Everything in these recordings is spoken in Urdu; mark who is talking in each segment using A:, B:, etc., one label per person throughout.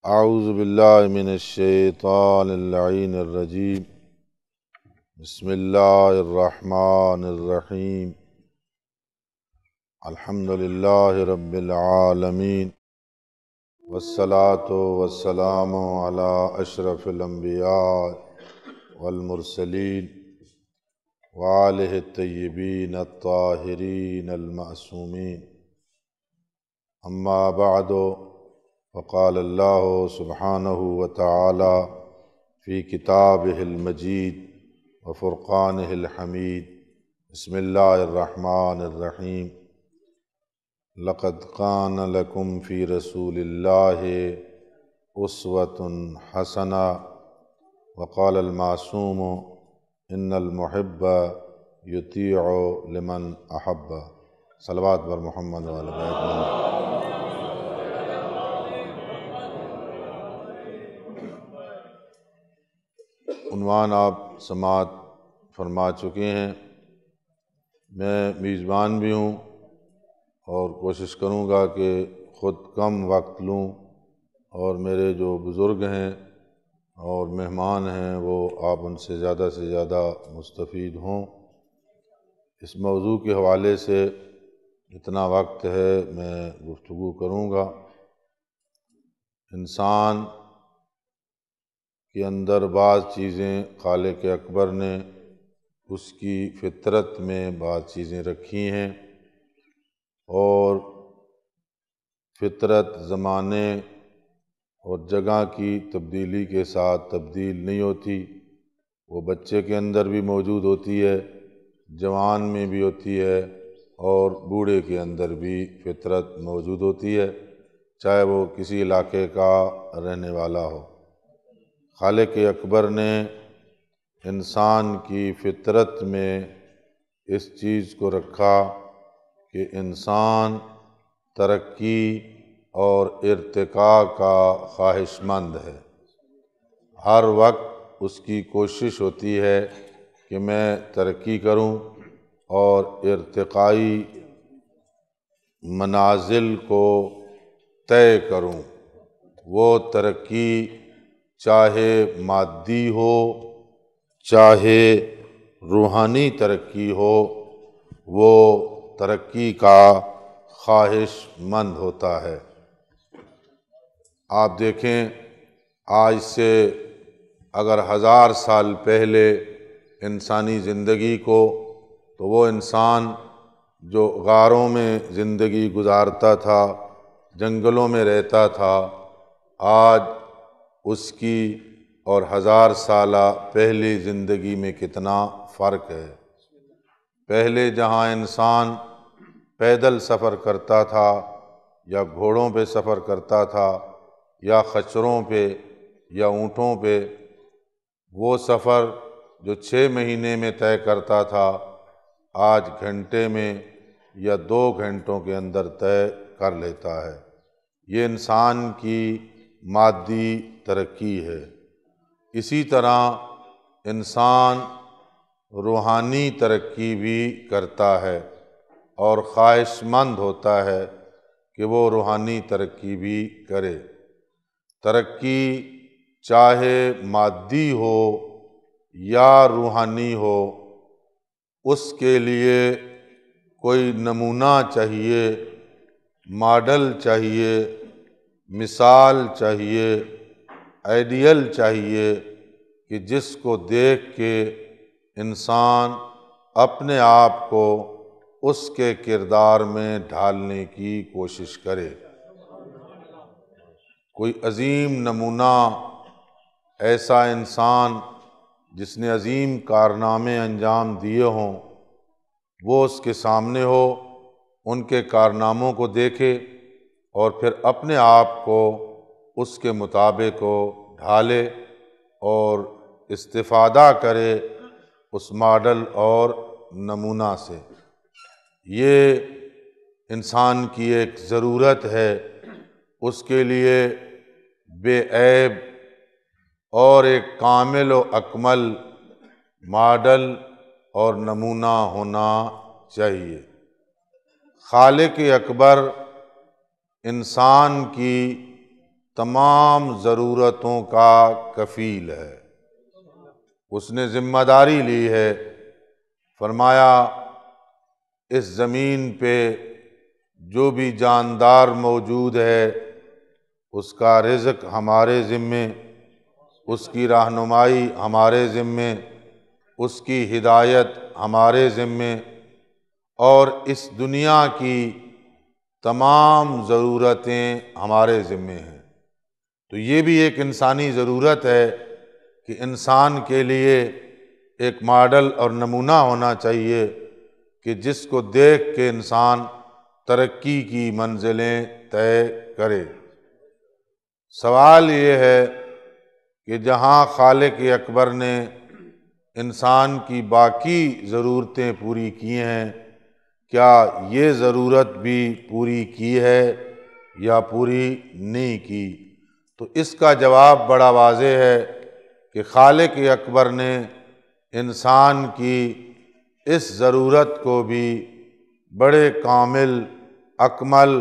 A: اعوذ باللہ من الشیطان اللعین الرجیم بسم اللہ الرحمن الرحیم الحمد للہ رب العالمین والصلاة والسلام علی اشرف الانبیاء والمرسلین وآلہ الطیبین الطاہرین المعصومین اما بعد فقال اللہ سبحانہ وتعالی فی کتابہ المجید وفرقانہ الحمید بسم اللہ الرحمن الرحیم لقد کان لکم فی رسول اللہ اسوۃ حسنہ وقال المعصوم ان المحب یطیع لمن احب صلوات بر محمد و آل بیت محمد۔ عنوان آپ سماعت فرما چکے ہیں۔ میں میزبان بھی ہوں اور کوشش کروں گا کہ خود کم وقت لوں اور میرے جو بزرگ ہیں اور مہمان ہیں وہ آپ ان سے زیادہ مستفید ہوں۔ اس موضوع کے حوالے سے جتنا وقت ہے میں گفتگو کروں گا۔ انسان کے اندر بعض چیزیں خالق اکبر نے اس کی فطرت میں بعض چیزیں رکھی ہیں، اور فطرت زمانے اور جگہ کی تبدیلی کے ساتھ تبدیل نہیں ہوتی۔ وہ بچے کے اندر بھی موجود ہوتی ہے، جوان میں بھی ہوتی ہے، اور بوڑھے کے اندر بھی فطرت موجود ہوتی ہے، چاہے وہ کسی علاقے کا رہنے والا ہو۔ خالق اکبر نے انسان کی فطرت میں اس چیز کو رکھا کہ انسان ترقی اور ارتقاء کا خواہش مند ہے۔ ہر وقت اس کی کوشش ہوتی ہے کہ میں ترقی کروں اور ارتقائی منازل کو طے کروں۔ وہ ترقی چاہے مادی ہو چاہے روحانی ترقی ہو، وہ ترقی کا خواہش مند ہوتا ہے۔ آپ دیکھیں، آج سے اگر 1000 سال پہلے انسانی زندگی کو، تو وہ انسان جو غاروں میں زندگی گزارتا تھا، جنگلوں میں رہتا تھا، آج اس کی اور 1000 سالہ پہلی زندگی میں کتنا فرق ہے۔ پہلے جہاں انسان پیدل سفر کرتا تھا یا گھوڑوں پہ سفر کرتا تھا یا خچروں پہ یا اونٹوں پہ، وہ سفر جو 6 مہینے میں طے کرتا تھا، آج گھنٹے میں یا 2 گھنٹوں کے اندر طے کر لیتا ہے۔ یہ انسان کی مادی ترقی ہے۔ اسی طرح انسان روحانی ترقی بھی کرتا ہے اور خواہش مند ہوتا ہے کہ وہ روحانی ترقی بھی کرے۔ ترقی چاہے مادی ہو یا روحانی ہو، اس کے لیے کوئی نمونہ چاہیے، ماڈل چاہیے، مثال چاہیے، آئیڈیل چاہیے کہ جس کو دیکھ کے انسان اپنے آپ کو اس کے کردار میں ڈھالنے کی کوشش کرے۔ کوئی عظیم نمونہ، ایسا انسان جس نے عظیم کارنامے انجام دیے ہوں، وہ اس کے سامنے ہو، ان کے کارناموں کو دیکھے اور پھر اپنے آپ کو اس کے مطابق کو ڈھالے اور استفادہ کرے اس ماڈل اور نمونہ سے۔ یہ انسان کی ایک ضرورت ہے۔ اس کے لیے بے عیب اور ایک کامل و اکمل ماڈل اور نمونہ ہونا چاہیے۔ خالق اکبر انسان کی تمام ضرورتوں کا کفیل ہے، اس نے ذمہ داری لی ہے۔ فرمایا اس زمین پہ جو بھی جاندار موجود ہے اس کا رزق ہمارے ذمے، اس کی رہنمائی ہمارے ذمے، اس کی ہدایت ہمارے ذمے، اور اس دنیا کی تمام ضرورتیں ہمارے ذمے ہیں۔ تو یہ بھی ایک انسانی ضرورت ہے کہ انسان کے لیے ایک ماڈل اور نمونہ ہونا چاہیے کہ جس کو دیکھ کے انسان ترقی کی منزلیں طے کرے۔ سوال یہ ہے کہ جہاں خالق اکبر نے انسان کی باقی ضرورتیں پوری کی ہیں، کیا یہ ضرورت بھی پوری کی ہے یا پوری نہیں کی؟ تو اس کا جواب بڑا واضح ہے کہ خالق اکبر نے انسان کی اس ضرورت کو بھی بڑے کامل، اکمل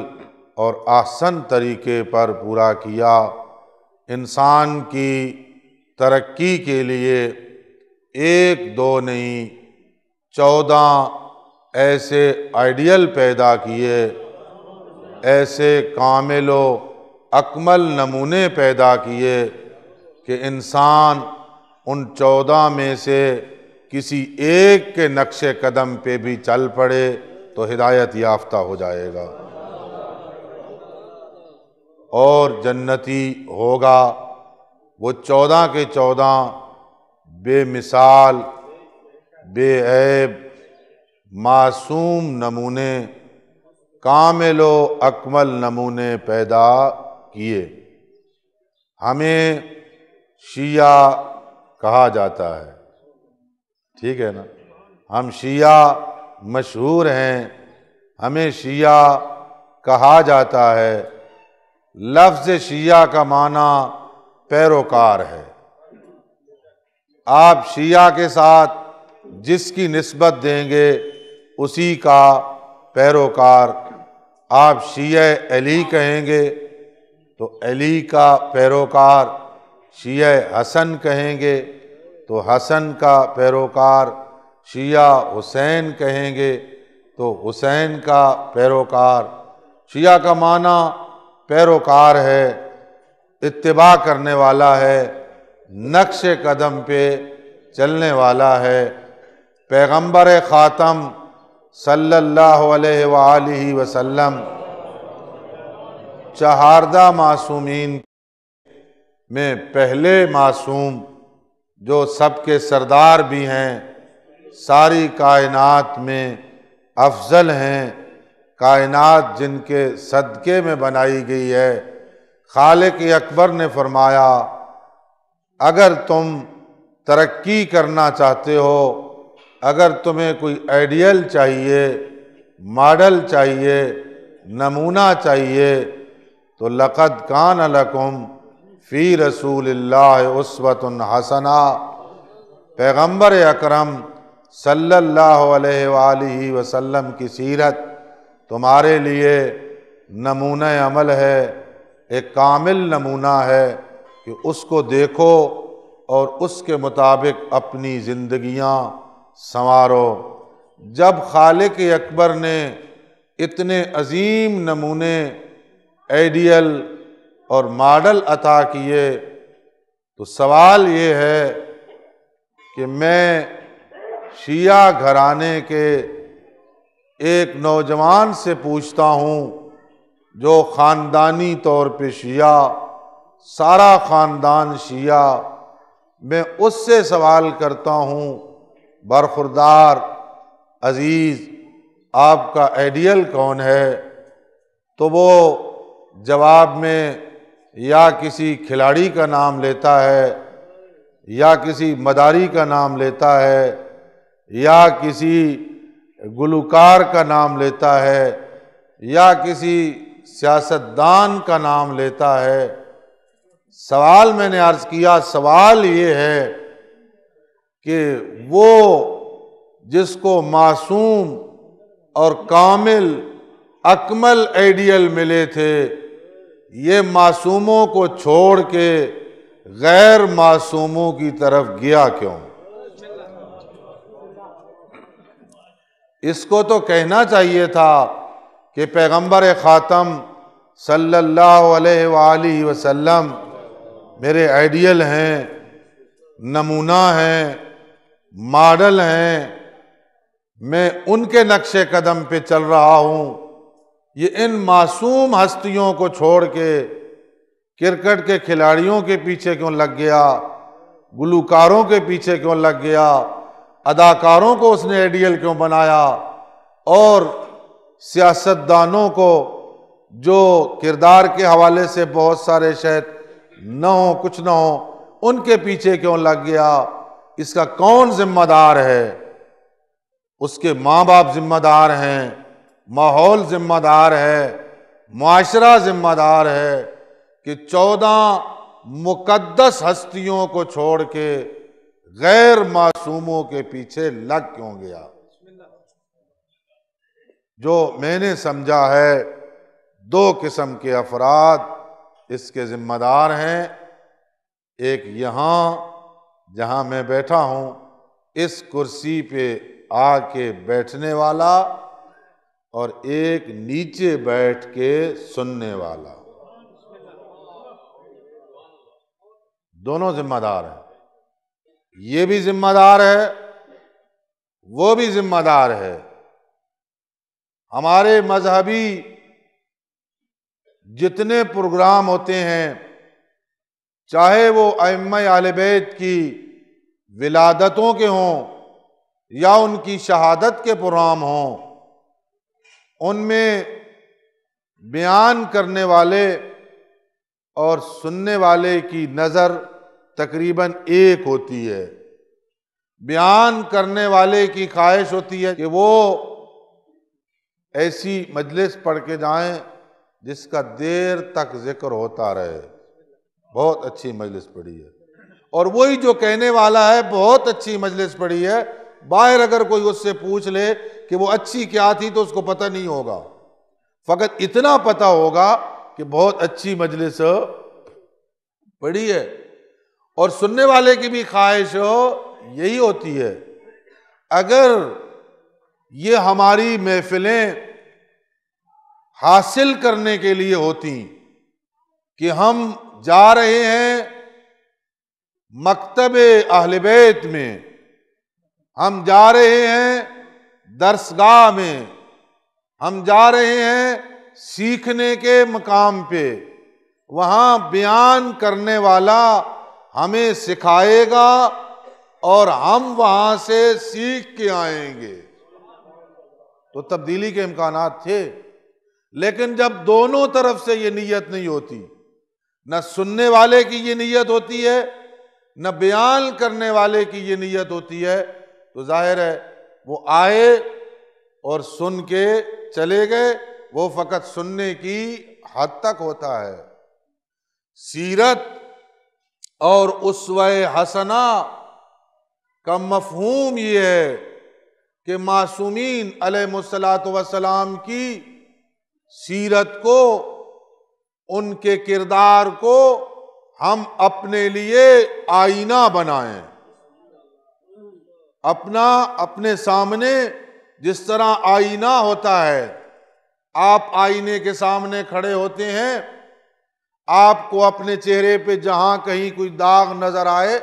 A: اور احسن طریقے پر پورا کیا۔ انسان کی ترقی کے لیے 1 2 نہیں 14 ایسے آئیڈیل پیدا کیے، ایسے کامل و اکمل نمونے پیدا کیے کہ انسان ان 14 میں سے کسی ایک کے نقش قدم پہ بھی چل پڑے تو ہدایت یافتہ ہو جائے گا اور جنتی ہوگا۔ وہ 14 کے 14 بے مثال، بے عیب، معصوم نمونے، کامل و اکمل نمونے پیدا کیے۔ ہمیں شیعہ کہا جاتا ہے، ٹھیک ہے نا، ہم شیعہ مشہور ہیں، ہمیں شیعہ کہا جاتا ہے۔ لفظ شیعہ کا معنی پیروکار ہے۔ آپ شیعہ کے ساتھ جس کی نسبت دیں گے اسی کا پیروکار۔ آپ شیعہ علی کہیں گے تو علی کا پیروکار، شیعہ حسن کہیں گے تو حسن کا پیروکار، شیعہ حسین کہیں گے تو حسین کا پیروکار۔ شیعہ کا معنی پیروکار ہے، اتباع کرنے والا ہے، نقش قدم پہ چلنے والا ہے۔ پیغمبر خاتم صلی اللہ علیہ وآلہ وسلم چہاردہ معصومین میں پہلے معصوم، جو سب کے سردار بھی ہیں، ساری کائنات میں افضل ہیں، کائنات جن کے صدقے میں بنائی گئی ہے۔ خالق اکبر نے فرمایا اگر تم ترقی کرنا چاہتے ہو، اگر تمہیں کوئی آئیڈیل چاہیے، ماڈل چاہیے، نمونہ چاہیے، تو لقد کان لکم فی رسول اللہ اسوۃ حسنہ، پیغمبر اکرم صلی اللہ علیہ وآلہ وسلم کی سیرت تمہارے لیے نمونہ عمل ہے، ایک کامل نمونہ ہے کہ اس کو دیکھو اور اس کے مطابق اپنی زندگیاں سنوارو۔ جب خالق اکبر نے اتنے عظیم نمونے، آئیڈیل اور ماڈل عطا کیے تو سوال یہ ہے کہ میں شیعہ گھرانے کے ایک نوجوان سے پوچھتا ہوں جو خاندانی طور پہ شیعہ، سارا خاندان شیعہ، میں اس سے سوال کرتا ہوں برخوردار عزیز آپ کا آئیڈیل کون ہے؟ تو وہ جواب میں یا کسی کھلاڑی کا نام لیتا ہے، یا کسی مداری کا نام لیتا ہے، یا کسی گلوکار کا نام لیتا ہے، یا کسی سیاستدان کا نام لیتا ہے۔ سوال میں نے عرض کیا، سوال یہ ہے کہ وہ جس کو معصوم اور کامل اکمل آئیڈیل ملے تھے، یہ معصوموں کو چھوڑ کے غیر معصوموں کی طرف گیا کیوں؟ اس کو تو کہنا چاہیے تھا کہ پیغمبر خاتم صلی اللہ علیہ وآلہ وسلم میرے آئیڈیل ہیں، نمونہ ہیں، ماڈل ہیں، میں ان کے نقش قدم پہ چل رہا ہوں۔ یہ ان معصوم ہستیوں کو چھوڑ کے کرکٹ کے کھلاڑیوں کے پیچھے کیوں لگ گیا، گلوکاروں کے پیچھے کیوں لگ گیا، اداکاروں کو اس نے آئیڈیل کیوں بنایا، اور سیاستدانوں کو جو کردار کے حوالے سے بہت سارے شاید نہ ہوں، کچھ نہ ہوں، ان کے پیچھے کیوں لگ گیا؟ اس کا کون ذمہ دار ہے؟ اس کے ماں باپ ذمہ دار ہیں، ماحول ذمہ دار ہے، معاشرہ ذمہ دار ہے کہ 14 مقدس ہستیوں کو چھوڑ کے غیر معصوموں کے پیچھے لگ کیوں گیا؟ جو میں نے سمجھا ہے 2 قسم کے افراد اس کے ذمہ دار ہیں، ایک یہاں جہاں میں بیٹھا ہوں اس کرسی پہ آ کے بیٹھنے والا، اور ایک نیچے بیٹھ کے سننے والا، دونوں ذمہ دار ہیں۔ یہ بھی ذمہ دار ہے، وہ بھی ذمہ دار ہے۔ ہمارے مذہبی جتنے پروگرام ہوتے ہیں، چاہے وہ ائمہ اہل بیت کی ولادتوں کے ہوں یا ان کی شہادت کے پروگرام ہوں، ان میں بیان کرنے والے اور سننے والے کی نظر تقریباً ایک ہوتی ہے۔ بیان کرنے والے کی خواہش ہوتی ہے کہ وہ ایسی مجلس پڑھ کے جائیں جس کا دیر تک ذکر ہوتا رہے، بہت اچھی مجلس پڑھی ہے، اور وہی جو کہنے والا ہے بہت اچھی مجلس پڑھی ہے، باہر اگر کوئی اس سے پوچھ لے کہ وہ اچھی کیا تھی تو اس کو پتہ نہیں ہوگا، فقط اتنا پتہ ہوگا کہ بہت اچھی مجلس پڑھی ہے۔ اور سننے والے کی بھی خواہش یہی ہوتی ہے۔ اگر یہ ہماری محفلیں حاصل کرنے کے لیے ہوتی کہ ہم جا رہے ہیں مکتب اہل بیت میں، ہم جا رہے ہیں درسگاہ میں، ہم جا رہے ہیں سیکھنے کے مقام پہ، وہاں بیان کرنے والا ہمیں سکھائے گا اور ہم وہاں سے سیکھ کے آئیں گے، تو تبدیلی کے امکانات تھے۔ لیکن جب دونوں طرف سے یہ نیت نہیں ہوتی، نہ سننے والے کی یہ نیت ہوتی ہے، نہ بیان کرنے والے کی یہ نیت ہوتی ہے، تو ظاہر ہے وہ آئے اور سن کے چلے گئے، وہ فقط سننے کی حد تک ہوتا ہے۔ سیرت اور اسوہ حسنہ کا مفہوم یہ ہے کہ معصومین علیہ الصلاۃ والسلام کی سیرت کو، ان کے کردار کو ہم اپنے لیے آئینہ بنائیں، اپنے سامنے جس طرح آئینہ ہوتا ہے، آپ آئینے کے سامنے کھڑے ہوتے ہیں، آپ کو اپنے چہرے پہ جہاں کہیں کوئی داغ نظر آئے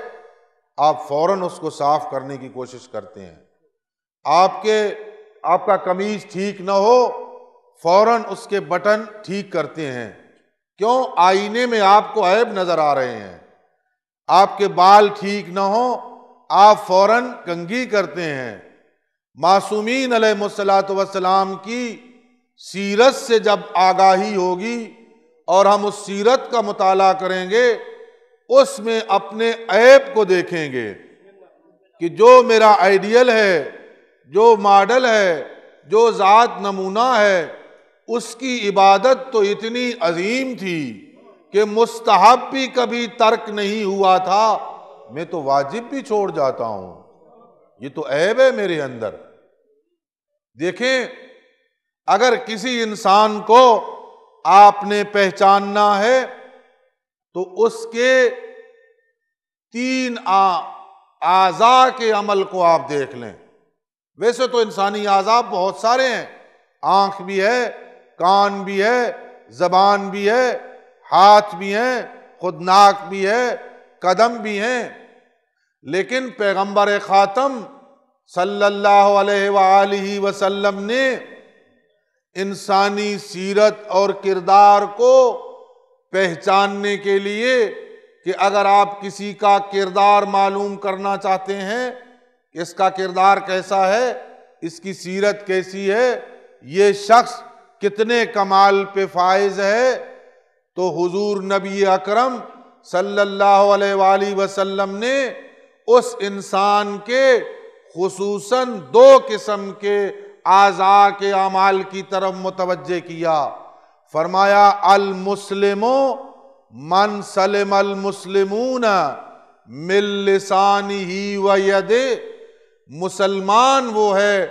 A: آپ فوراً اس کو صاف کرنے کی کوشش کرتے ہیں۔ آپ کا قمیض ٹھیک نہ ہو، فوراً اس کے بٹن ٹھیک کرتے ہیں، کیوں؟ آئینے میں آپ کو عیب نظر آ رہے ہیں۔ آپ کے بال ٹھیک نہ ہوں، آپ فوراً کنگھی کرتے ہیں۔ معصومین علیہ الصلاۃ والسلام کی سیرت سے جب آگاہی ہوگی اور ہم اس سیرت کا مطالعہ کریں گے، اس میں اپنے عیب کو دیکھیں گے کہ جو میرا آئیڈیل ہے، جو ماڈل ہے، جو ذات نمونہ ہے، اس کی عبادت تو اتنی عظیم تھی کہ مستحب بھی کبھی ترک نہیں ہوا تھا، میں تو واجب بھی چھوڑ جاتا ہوں، یہ تو عیب ہے میرے اندر۔ دیکھیں، اگر کسی انسان کو آپ نے پہچاننا ہے تو اس کے 3 اعضاء کے عمل کو آپ دیکھ لیں۔ ویسے تو انسانی اعضاء بہت سارے ہیں، آنکھ بھی ہے، کان بھی ہے، زبان بھی ہے، ہاتھ بھی ہیں، خود ناک بھی ہے، قدم بھی ہیں، لیکن پیغمبر خاتم صلی اللہ علیہ وآلہ وسلم نے انسانی سیرت اور کردار کو پہچاننے کے لیے کہ اگر آپ کسی کا کردار معلوم کرنا چاہتے ہیں، اس کا کردار کیسا ہے، اس کی سیرت کیسی ہے، یہ شخص کتنے کمال پہ فائز ہے، تو حضور نبی اکرم صلی اللہ علیہ وآلہ وسلم نے اس انسان کے خصوصاً 2 قسم کے اعضاء کے اعمال کی طرف متوجہ کیا۔ فرمایا المسلم من سلم المسلمون من لسانہ و یدہ، مسلمان وہ ہے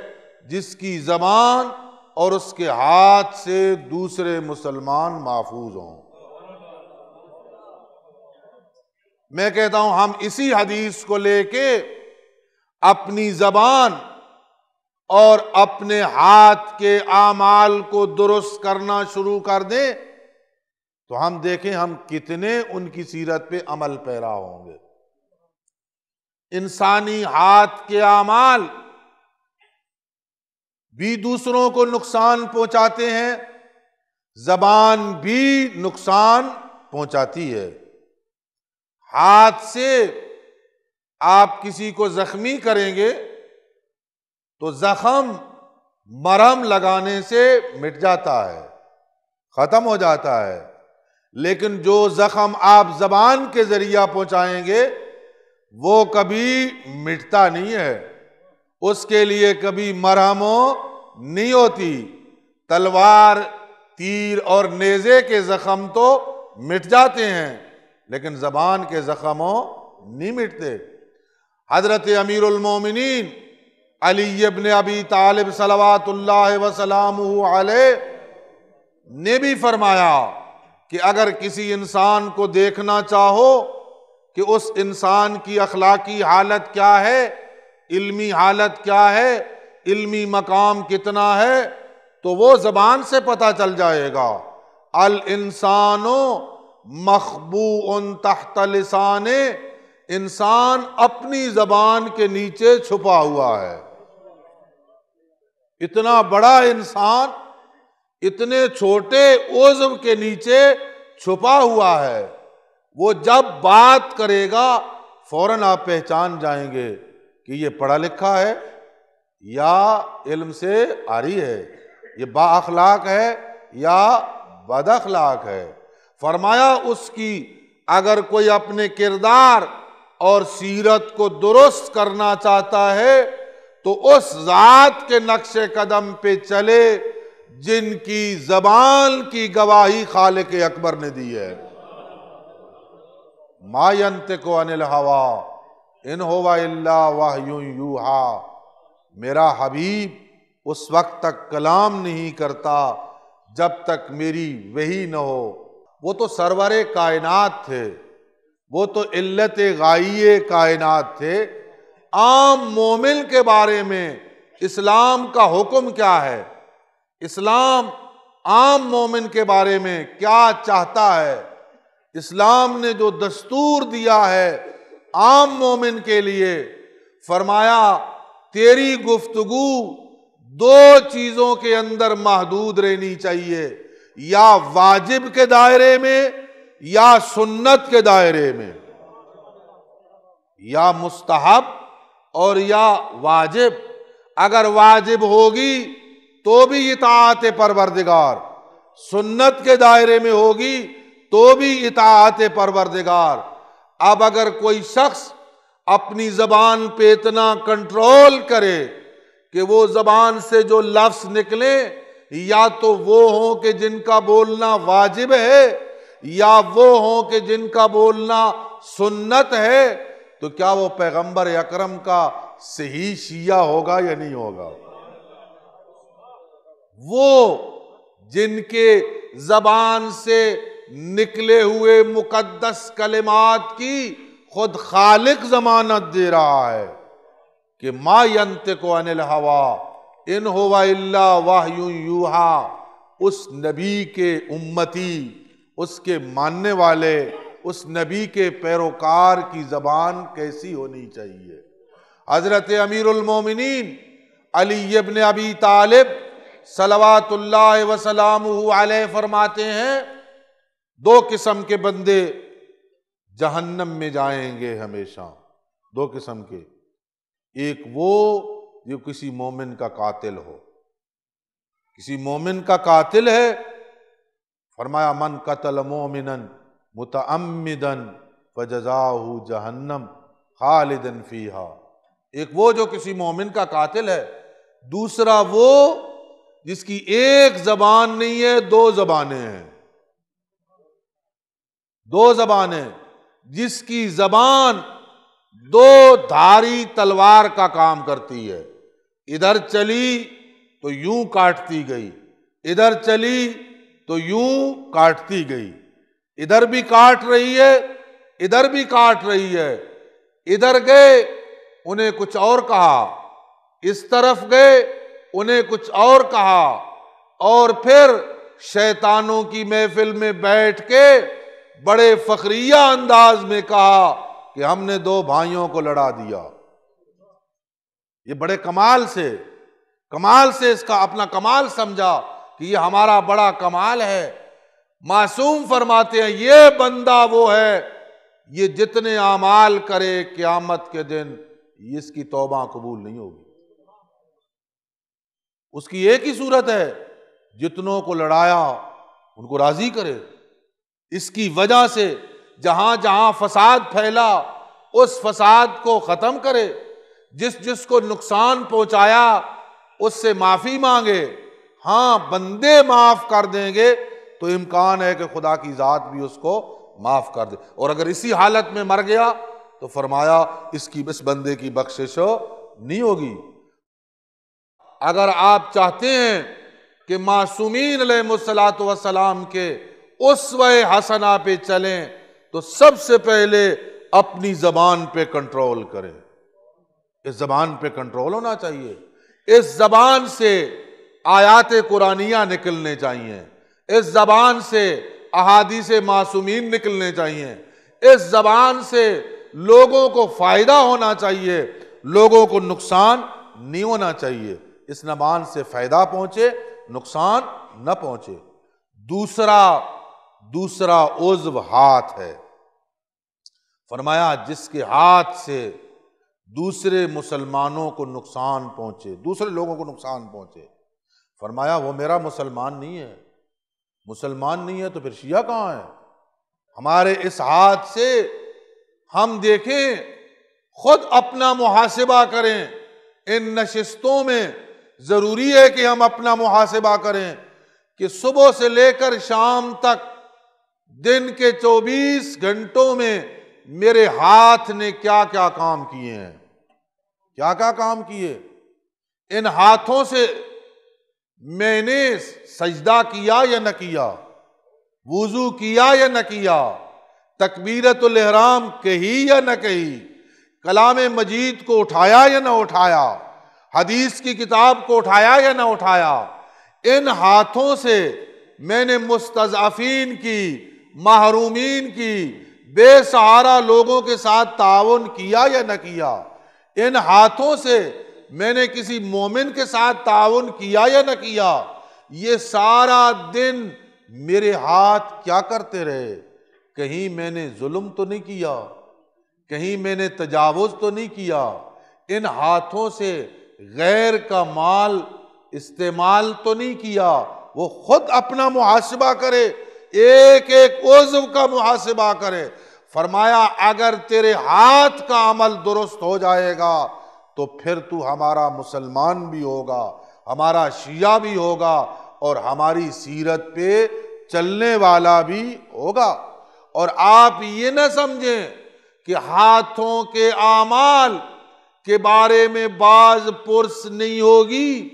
A: جس کی زبان اور اس کے ہاتھ سے دوسرے مسلمان محفوظ ہوں۔ میں کہتا ہوں ہم اسی حدیث کو لے کے اپنی زبان اور اپنے ہاتھ کے اعمال کو درست کرنا شروع کر دیں تو ہم دیکھیں ہم کتنے ان کی سیرت پہ عمل پیرا ہوں گے۔ انسانی ہاتھ کے اعمال بھی دوسروں کو نقصان پہنچاتے ہیں، زبان بھی نقصان پہنچاتی ہے۔ ہاتھ سے آپ کسی کو زخمی کریں گے تو زخم مرہم لگانے سے مٹ جاتا ہے، ختم ہو جاتا ہے، لیکن جو زخم آپ زبان کے ذریعہ پہنچائیں گے وہ کبھی مٹتا نہیں ہے، اس کے لیے کبھی مرہم نہیں ہوتی۔ تلوار، تیر اور نیزے کے زخم تو مٹ جاتے ہیں لیکن زبان کے زخم نہیں مٹتے۔ حضرت امیر المومنین علی ابن ابی طالب صلوات اللہ وسلامہ علیہ نے بھی فرمایا کہ اگر کسی انسان کو دیکھنا چاہو کہ اس انسان کی اخلاقی حالت کیا ہے، علمی حالت کیا ہے، علمی مقام کتنا ہے، تو وہ زبان سے پتہ چل جائے گا۔ الانسان مخبوء تحت لسانہ، انسان اپنی زبان کے نیچے چھپا ہوا ہے۔ اتنا بڑا انسان اتنے چھوٹے عضو کے نیچے چھپا ہوا ہے، وہ جب بات کرے گا فوراً آپ پہچان جائیں گے کہ یہ پڑھا لکھا ہے یا علم سے عاری ہے، یہ با اخلاق ہے یا بد اخلاق ہے۔ فرمایا اس کی اگر کوئی اپنے کردار اور سیرت کو درست کرنا چاہتا ہے تو اس ذات کے نقش قدم پہ چلے جن کی زبان کی گواہی خالق اکبر نے دی ہے۔ ما ینطق عن الہوی ان ہو الا وحی یوحی، میرا حبیب اس وقت تک کلام نہیں کرتا جب تک میری وحی نہ ہو۔ وہ تو سرور کائنات تھے، وہ تو علت غائیہ کائنات تھے۔ عام مومن کے بارے میں اسلام کا حکم کیا ہے؟ اسلام عام مومن کے بارے میں کیا چاہتا ہے؟ اسلام نے جو دستور دیا ہے عام مومن کے لیے، فرمایا تیری گفتگو 2 چیزوں کے اندر محدود رہنی چاہیے، یا واجب کے دائرے میں یا سنت کے دائرے میں، یا مستحب اور یا واجب۔ اگر واجب ہوگی تو بھی اطاعت پروردگار، سنت کے دائرے میں ہوگی تو بھی اطاعت پروردگار۔ اب اگر کوئی شخص اپنی زبان پہ اتنا کنٹرول کرے کہ وہ زبان سے جو لفظ نکلے یا تو وہ ہوں کہ جن کا بولنا واجب ہے یا وہ ہوں کہ جن کا بولنا سنت ہے، تو کیا وہ پیغمبر اکرم کا صحیح شیعہ ہوگا یا نہیں ہوگا؟ وہ جن کے زبان سے نکلے ہوئے مقدس کلمات کی خود خالق ضمانت دے رہا ہے کہ ما ینطق عن الہوی ان ہوا الا وحی یوحی۔ اس نبی کے امتی، اس کے ماننے والے، اس نبی کے پیروکار کی زبان کیسی ہونی چاہیے؟ حضرت امیر المومنین علی ابن ابی طالب صلوات اللہ وسلامہ علیہ فرماتے ہیں، دو قسم کے بندے جہنم میں جائیں گے ہمیشہ، دو قسم کے، ایک وہ جو کسی مومن کا قاتل ہو، کسی مومن کا قاتل ہے، فرمایا من قتل مومنا متعمدا فجزاؤہ جہنم خالدا فیہا۔ ایک وہ جو کسی مومن کا قاتل ہے، دوسرا وہ جس کی ایک زبان نہیں ہے، دو زبانیں ہیں، دو زبانیں، جس کی زبان دو دھاری تلوار کا کام کرتی ہے، ادھر چلی تو یوں کاٹتی گئی، ادھر چلی تو یوں کاٹتی گئی، ادھر بھی کاٹ رہی ہے، ادھر بھی کاٹ رہی ہے، ادھر گئے انہیں کچھ اور کہا، اس طرف گئے انہیں کچھ اور کہا، اور پھر شیطانوں کی محفل میں بیٹھ کے بڑے فخریہ انداز میں کہا کہ ہم نے دو بھائیوں کو لڑا دیا۔ یہ بڑے کمال سے اس کا اپنا کمال سمجھا کہ یہ ہمارا بڑا کمال ہے۔ معصوم فرماتے ہیں یہ بندہ وہ ہے، یہ جتنے اعمال کرے قیامت کے دن اس کی توبہ قبول نہیں ہوگی۔ اس کی ایک ہی صورت ہے، جتنوں کو لڑایا ان کو راضی کرے، اس کی وجہ سے جہاں جہاں فساد پھیلا اس فساد کو ختم کرے، جس کو نقصان پہنچایا اس سے معافی مانگے۔ ہاں بندے معاف کر دیں گے تو امکان ہے کہ خدا کی ذات بھی اس کو معاف کر دے، اور اگر اسی حالت میں مر گیا تو فرمایا اس بندے کی بخشش نہیں ہوگی۔ اگر آپ چاہتے ہیں کہ معصومین علیہ الصلوۃ والسلام کے اسوہ حسنہ پہ چلیں تو سب سے پہلے اپنی زبان پہ کنٹرول کریں۔ اس زبان پہ کنٹرول ہونا چاہیے، اس زبان سے آیات قرآنیہ نکلنے چاہیے، اس زبان سے احادیث معصومین نکلنے چاہیے، اس زبان سے لوگوں کو فائدہ ہونا چاہیے، لوگوں کو نقصان نہیں ہونا چاہیے، اس زبان سے فائدہ پہنچے نقصان نہ پہنچے۔ دوسرا عضو ہاتھ ہے، فرمایا جس کے ہاتھ سے دوسرے مسلمانوں کو نقصان پہنچے، دوسرے لوگوں کو نقصان پہنچے، فرمایا وہ میرا مسلمان نہیں ہے۔ مسلمان نہیں ہے تو پھر شیعہ کہاں ہے؟ ہمارے اس ہاتھ سے ہم دیکھیں، خود اپنا محاسبہ کریں۔ ان نشستوں میں ضروری ہے کہ ہم اپنا محاسبہ کریں کہ صبح سے لے کر شام تک دن کے 24 گھنٹوں میں میرے ہاتھ نے کیا کیا کام کیے ہیں، کیا کیا کام کیے۔ ان ہاتھوں سے میں نے سجدہ کیا یا نہ کیا، وضو کیا یا نہ کیا، تکبیرۃ الاحرام کہی یا نہ کہی، کلام مجید کو اٹھایا یا نہ اٹھایا، حدیث کی کتاب کو اٹھایا یا نہ اٹھایا۔ ان ہاتھوں سے میں نے مستضعفین کی، محرومین کی، بے سہارا لوگوں کے ساتھ تعاون کیا یا نہ کیا۔ ان ہاتھوں سے میں نے کسی مومن کے ساتھ تعاون کیا یا نہ کیا۔ یہ سارا دن میرے ہاتھ کیا کرتے رہے؟ کہیں میں نے ظلم تو نہیں کیا، کہیں میں نے تجاوز تو نہیں کیا۔ ان ہاتھوں سے غیر کا مال استعمال تو نہیں کیا۔ وہ خود اپنا محاسبہ کرے، ایک ایک عضو کا محاسبہ کرے۔ فرمایا اگر تیرے ہاتھ کا عمل درست ہو جائے گا تو پھر تو ہمارا مسلمان بھی ہوگا، ہمارا شیعہ بھی ہوگا، اور ہماری سیرت پہ چلنے والا بھی ہوگا۔ اور آپ یہ نہ سمجھیں کہ ہاتھوں کے اعمال کے بارے میں باز پرس نہیں ہوگی۔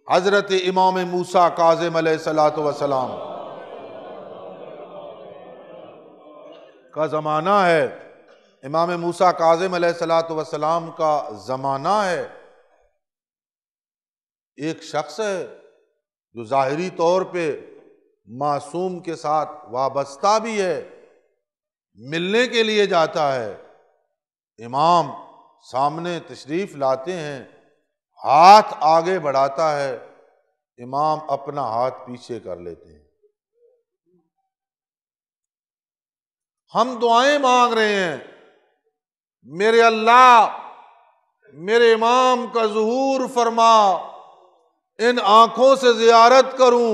A: حضرت امام موسیٰ کاظم علیہ الصلوۃ والسلام کا زمانہ ہے، امام موسیٰ کاظم علیہ الصلوۃ والسلام کا زمانہ ہے۔ ایک شخص ہے جو ظاہری طور پہ معصوم کے ساتھ وابستہ بھی ہے، ملنے کے لیے جاتا ہے، امام سامنے تشریف لاتے ہیں، ہاتھ آگے بڑھاتا ہے، امام اپنا ہاتھ پیچھے کر لیتے ہیں۔ ہم دعائیں مانگ رہے ہیں، میرے اللہ میرے امام کا ظہور فرما، ان آنکھوں سے زیارت کروں،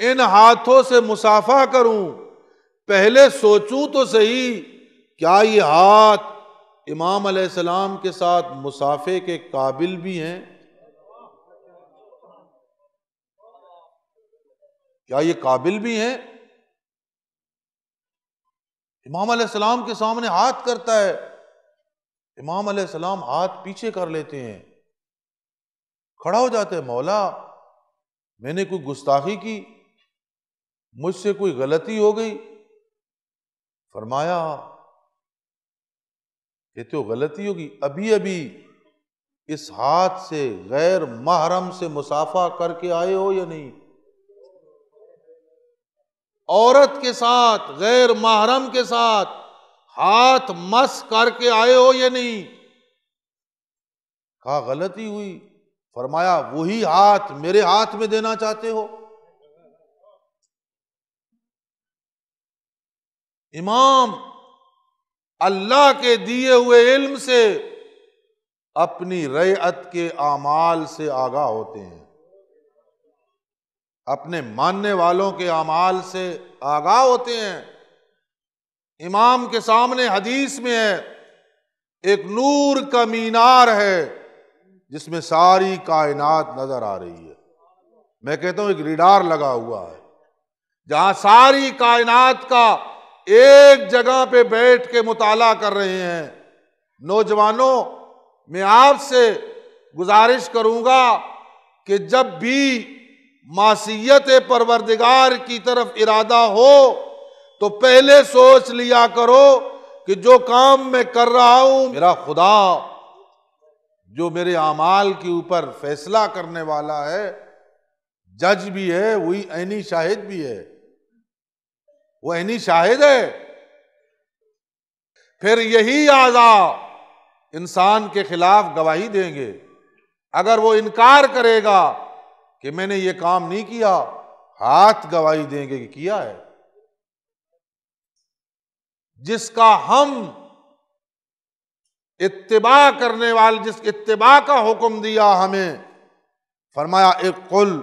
A: ان ہاتھوں سے مصافحہ کروں۔ پہلے سوچوں تو صحیح، کیا یہ ہاتھ امام علیہ السلام کے ساتھ مصافحے کے قابل بھی ہیں؟ کیا یہ قابل بھی ہیں؟ امام علیہ السلام کے سامنے ہاتھ کرتا ہے، امام علیہ السلام ہاتھ پیچھے کر لیتے ہیں، کھڑا ہو جاتے ہیں، مولا میں نے کوئی گستاخی کی، مجھ سے کوئی غلطی ہو گئی؟ فرمایا کہتے ہو غلطی ہوگی، ابھی ابھی اس ہاتھ سے غیر محرم سے مصافحہ کر کے آئے ہو یا نہیں؟ عورت کے ساتھ غیر محرم کے ساتھ ہاتھ مس کر کے آئے ہو یا نہیں؟ کہا غلطی ہوئی۔ فرمایا وہی ہاتھ میرے ہاتھ میں دینا چاہتے ہو؟ امام اللہ کے دیے ہوئے علم سے اپنی رعیت کے اعمال سے آگاہ ہوتے ہیں، اپنے ماننے والوں کے اعمال سے آگاہ ہوتے ہیں۔ امام کے سامنے حدیث میں ہے ایک نور کا مینار ہے جس میں ساری کائنات نظر آ رہی ہے، میں کہتا ہوں ایک ریڈار لگا ہوا ہے جہاں ساری کائنات کا ایک جگہ پہ بیٹھ کے مطالعہ کر رہے ہیں۔ نوجوانوں میں آپ سے گزارش کروں گا کہ جب بھی معصیت پروردگار کی طرف ارادہ ہو تو پہلے سوچ لیا کرو کہ جو کام میں کر رہا ہوں میرا خدا جو میرے اعمال کے اوپر فیصلہ کرنے والا ہے، جج بھی ہے، وہی عینی شاہد بھی ہے، وہ عینی شاہد ہے۔ پھر یہی اعضاء انسان کے خلاف گواہی دیں گے۔ اگر وہ انکار کرے گا کہ میں نے یہ کام نہیں کیا، ہاتھ گواہی دیں گے کہ کیا ہے۔ جس کا ہم اتباع کرنے والے، جس اتباع کا حکم دیا ہمیں، فرمایا قل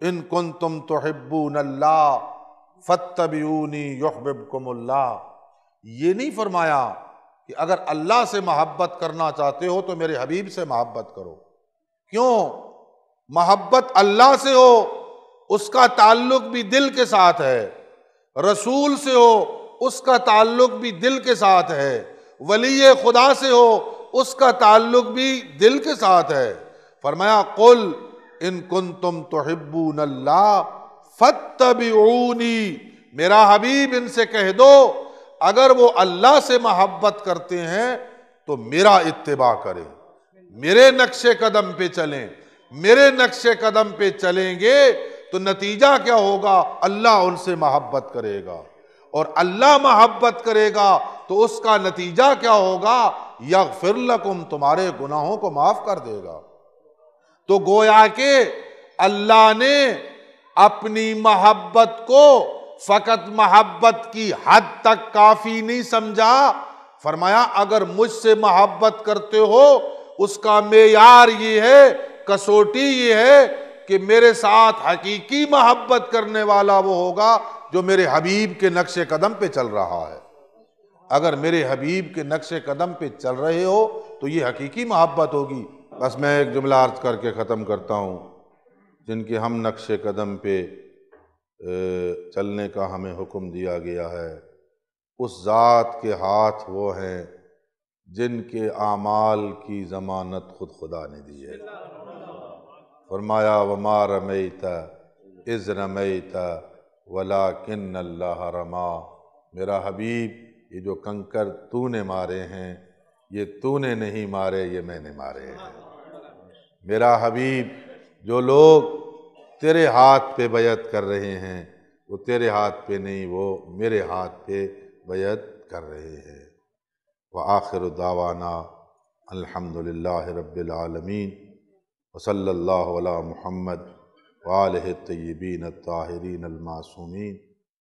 A: ان کنتم تحبون اللہ فاتبعونی یحببکم اللہ۔ یہ نہیں فرمایا کہ اگر اللہ سے محبت کرنا چاہتے ہو تو میرے حبیب سے محبت کرو۔ کیوں؟ محبت اللہ سے ہو اس کا تعلق بھی دل کے ساتھ ہے، رسول سے ہو اس کا تعلق بھی دل کے ساتھ ہے، ولی خدا سے ہو اس کا تعلق بھی دل کے ساتھ ہے۔ فرمایا قل ان کنتم تحبون اللہ فاتبعونی، میرا حبیب ان سے کہہ دو اگر وہ اللہ سے محبت کرتے ہیں تو میرا اتباع کریں، میرے نقش قدم پہ چلیں۔ میرے نقش قدم پہ چلیں گے تو نتیجہ کیا ہوگا؟ اللہ ان سے محبت کرے گا، اور اللہ محبت کرے گا تو اس کا نتیجہ کیا ہوگا؟ یغفر لکم، تمہارے گناہوں کو معاف کر دے گا۔ تو گویا کہ اللہ نے اپنی محبت کو فقط محبت کی حد تک کافی نہیں سمجھا، فرمایا اگر مجھ سے محبت کرتے ہو اس کا معیار یہ ہے، کسوٹی یہ ہے کہ میرے ساتھ حقیقی محبت کرنے والا وہ ہوگا جو میرے حبیب کے نقش قدم پہ چل رہا ہے۔ اگر میرے حبیب کے نقش قدم پہ چل رہے ہو تو یہ حقیقی محبت ہوگی۔ بس میں ایک جملہ عرض کر کے ختم کرتا ہوں، جن کے ہم نقش قدم پہ چلنے کا ہمیں حکم دیا گیا ہے، اس ذات کے ہاتھ وہ ہیں جن کے اعمال کی ضمانت خود خدا نے دی ہے۔ فرمایا وما رمیت اذ رمیت ولکن اللہ رما، میرا حبیب یہ جو کنکر تو نے مارے ہیں یہ تو نے نہیں مارے، یہ میں نے مارے ہیں۔ میرا حبیب، جو لوگ تیرے ہاتھ پہ بیعت کر رہے ہیں وہ تیرے ہاتھ پہ نہیں، وہ میرے ہاتھ پہ بیعت کر رہے ہیں۔ وآخر دعوانا الحمد للہ رب العالمین، وصلی اللہ علی محمد وآلہ الطیبین الطاہرین المعصومین۔